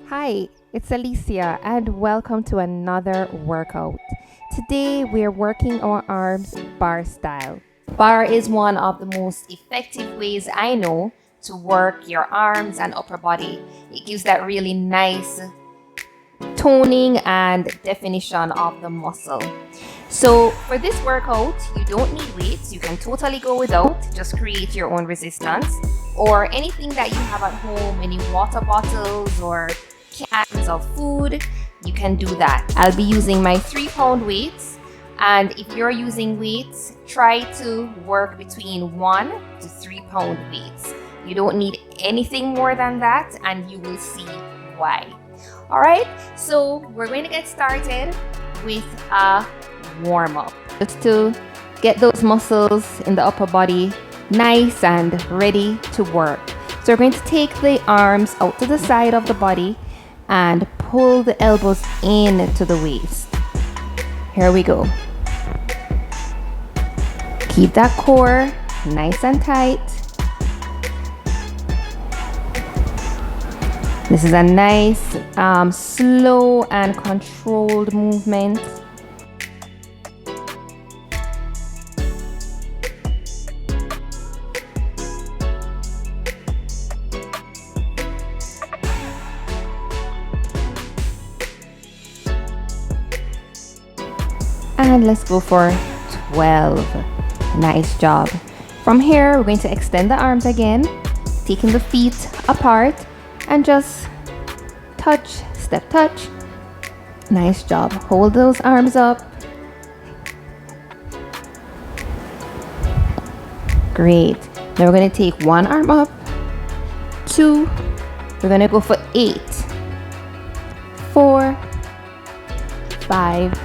Hi, it's Alicia and welcome to another workout. Today we are working our arms bar style. Bar is one of the most effective ways I know to work your arms and upper body. It gives that really nice toning and definition of the muscle. So for this workout, you don't need weights. You can totally go without. Just create your own resistance or anything that you have at home, any water bottles or cans of food, you can do that. I'll be using my 3-pound weights. And if you're using weights, try to work between 1 to 3-pound weights. You don't need anything more than that, and you will see why. All right, so we're going to get started with a warm-up just to get those muscles in the upper body nice and ready to work. So we're going to take the arms out to the side of the body and pull the elbows in to the waist. Here we go. Keep that core nice and tight. This is a nice, slow and controlled movement. And let's go for 12. Nice job. From here, we're going to extend the arms again, taking the feet apart and just touch, step touch. Nice job. Hold those arms up. Great. Now we're going to take one arm up, 2. We're going to go for 8, 4, 5,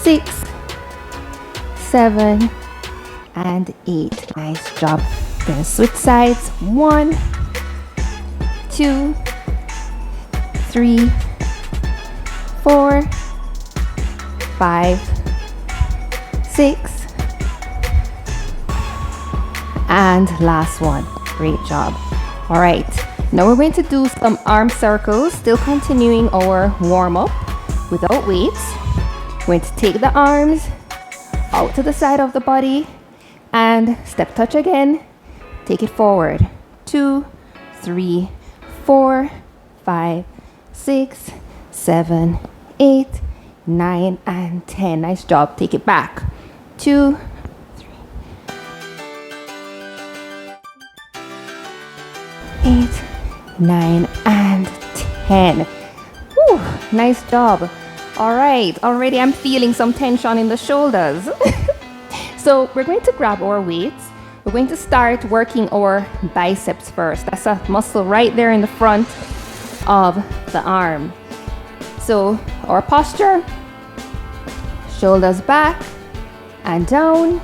6, 7, and 8. Nice job. Gonna switch sides. 1, 2, 3, 4, 5, 6, and last one. Great job. All right, now we're going to do some arm circles, still continuing our warm-up without weights. We're going to take the arms out to the side of the body and step touch again. Take it forward. 2, 3, 4, 5, 6, 7, 8, 9, and 10. Nice job. Take it back. 2, 3, 8, 9, and 10. Whew, nice job. All right, already I'm feeling some tension in the shoulders. So we're going to grab our weights. We're going to start working our biceps first. That's a muscle right there in the front of the arm. So our posture, shoulders back and down.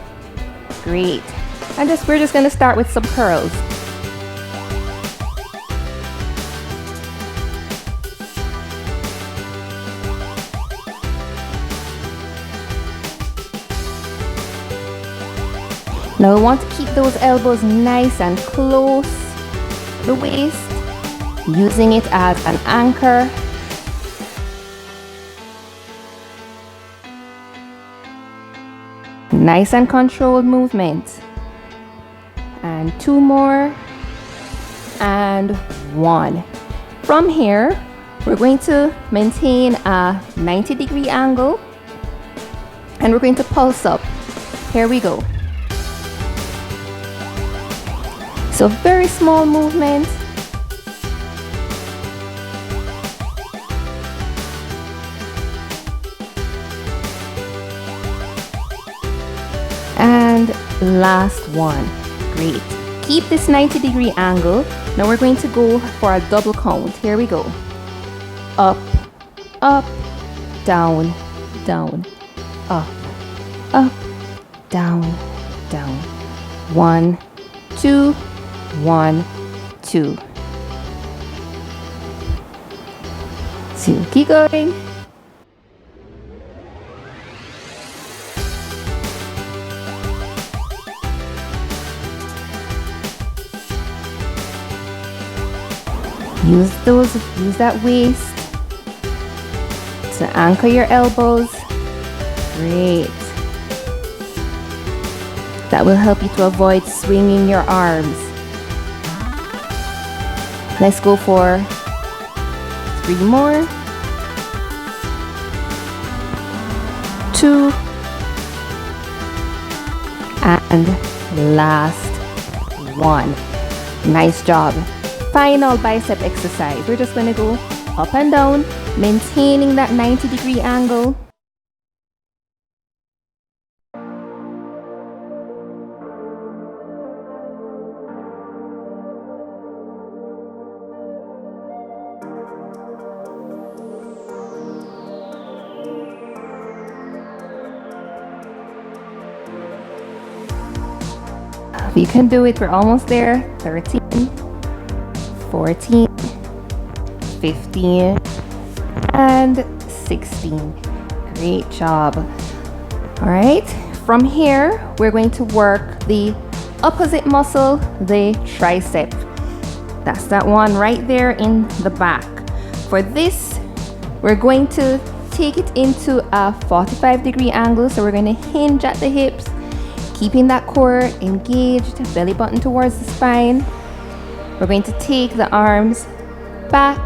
Great. And we're just going to start with some curls. Now we want to keep those elbows nice and close to the waist, using it as an anchor. Nice and controlled movement. And 2 more. And 1. From here, we're going to maintain a 90-degree angle. And we're going to pulse up. Here we go. So very small movement. And last one. Great. Keep this 90-degree angle. Now we're going to go for a double count. Here we go. Up, up, down, down, up, up, down, down. 1, 2, 1, 2. So keep going. Use that waist to anchor your elbows. Great. That will help you to avoid swinging your arms. Let's go for 3 more. 2. And last one. Nice job. Final bicep exercise. We're just going to go up and down, maintaining that 90-degree angle. You can do it. We're almost there. 13, 14, 15, and 16. Great job. All right. From here, we're going to work the opposite muscle, the tricep. That's that one right there in the back. For this, we're going to take it into a 45-degree angle. So we're going to hinge at the hips, keeping that core engaged, belly button towards the spine. We're going to take the arms back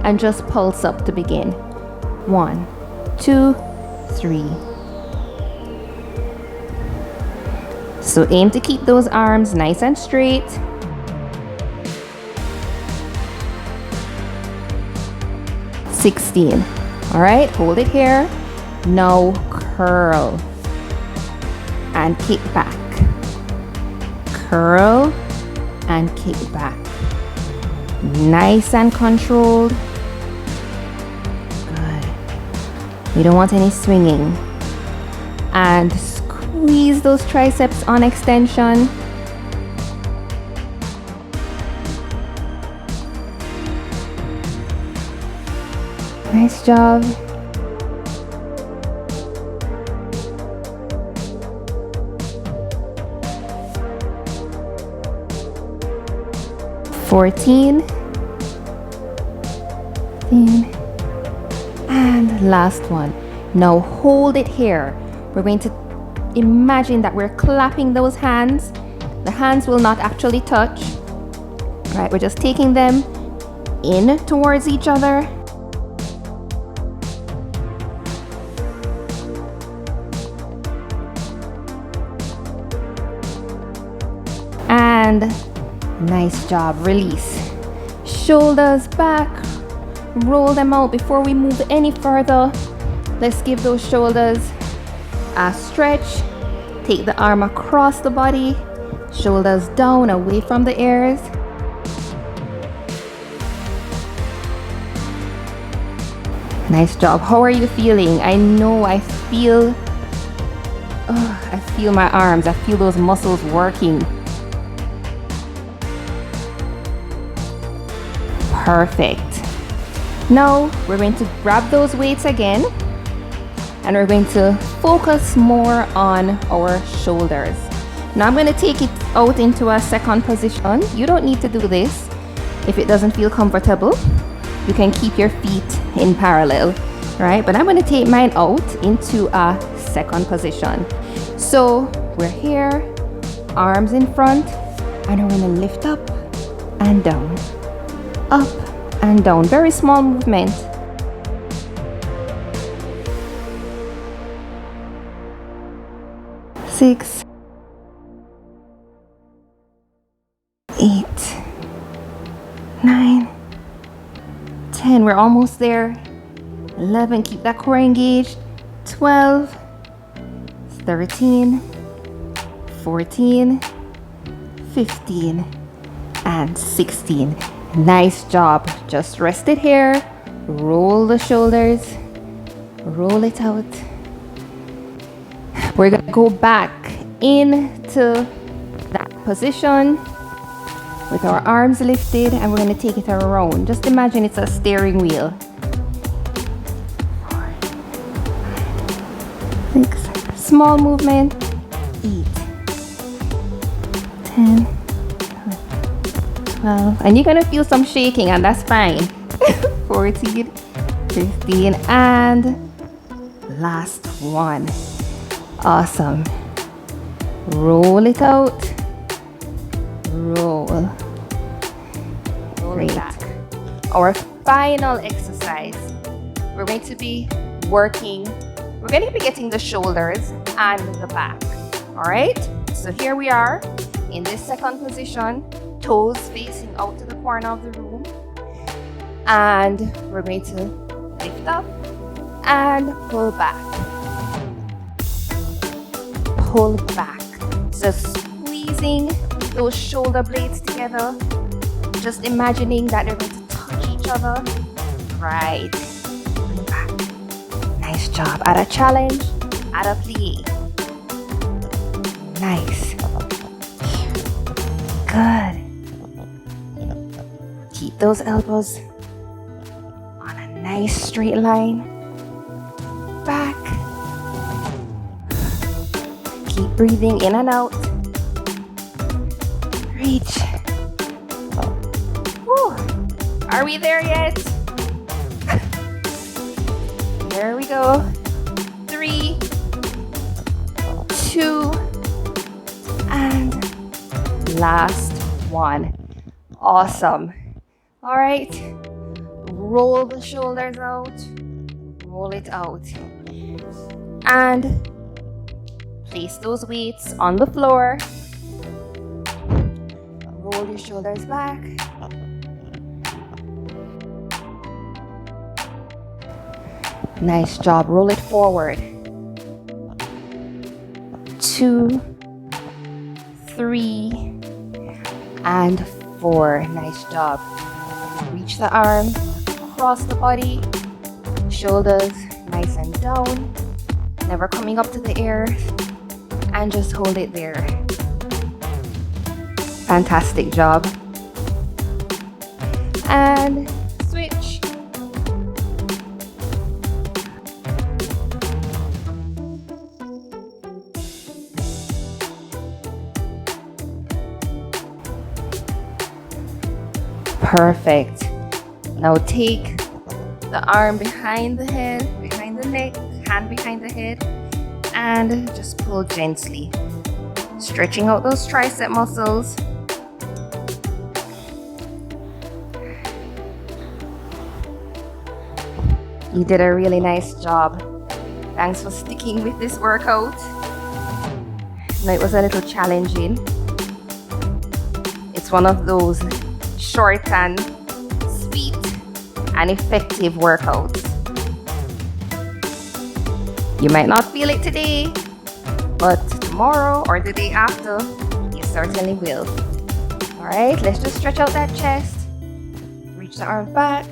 and just pulse up to begin. 1, 2, 3. So aim to keep those arms nice and straight. 16. All right, hold it here. Now curl and kick back. Curl and kick back. Nice and controlled. Good. We don't want any swinging. And squeeze those triceps on extension. Nice job. And last one. Now hold it here. We're going to imagine that we're clapping those hands. The hands will not actually touch. All right, we're just taking them in towards each other. And nice job. Release. Shoulders back. Roll them out. Before we move any further, let's give those shoulders a stretch. Take the arm across the body. Shoulders down, away from the ears. Nice job. How are you feeling? I know I feel my arms. I feel those muscles working. Perfect. Now we're going to grab those weights again and we're going to focus more on our shoulders. Now I'm going to take it out into a second position. You don't need to do this if it doesn't feel comfortable. You can keep your feet in parallel, right? But I'm going to take mine out into a second position. So we're here, arms in front, and we're going to lift up and down. Up and down. Very small movement. Six, 8, 9, 10. We're almost there. 11. Keep that core engaged. 12, 13, 14, 15, and 16. Nice job. Just rest it here. Roll the shoulders. Roll it out. We're going to go back into that position with our arms lifted and we're going to take it around. Just imagine it's a steering wheel. 4, 6. Small movement. 8, 10, 11, 12, And you're gonna feel some shaking, and that's fine. 14, 15, and last one. Awesome. Roll it out. Roll it back. Our final exercise, we're going to be getting the shoulders and the back. All right, so here we are in this second position, toes facing out to the corner of the room, and we're going to lift up and pull back. Pull back. So squeezing those shoulder blades together, just imagining that they're going to touch each other. Right. Pull back. Nice job. Add a challenge, add a plie. Nice. Good. Keep those elbows on a nice straight line. Back. Keep breathing in and out. Reach. Whew. Are we there yet? There we go. 3, 2, and last one. Awesome. All right. Roll the shoulders out. Roll it out. And place those weights on the floor. Roll your shoulders back. Nice job. Roll it forward. 2, 3, and 4. Nice job. Reach the arm across the body. Shoulders nice and down. Never coming up to the air. And just hold it there. Fantastic job. And switch. Perfect. Now take the arm behind the head, behind the neck, hand behind the head, and just pull gently. Stretching out those tricep muscles. You did a really nice job. Thanks for sticking with this workout. Now it was a little challenging. It's one of those short and sweet and effective workouts. You might not feel it today, but tomorrow or the day after, you certainly will. All right, let's just stretch out that chest. Reach the arm back.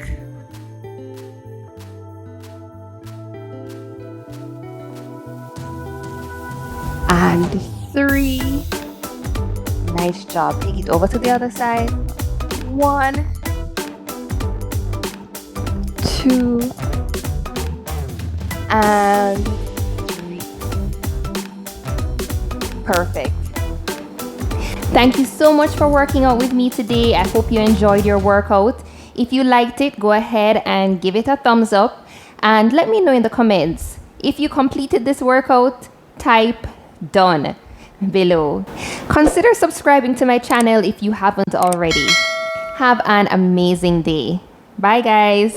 And 3. Nice job. Take it over to the other side. 1, 2, and 3. Perfect. Thank you so much for working out with me today. I hope you enjoyed your workout. If you liked it, go ahead and give it a thumbs up and let me know in the comments. If you completed this workout, type done below. Consider subscribing to my channel if you haven't already. Have an amazing day. Bye guys.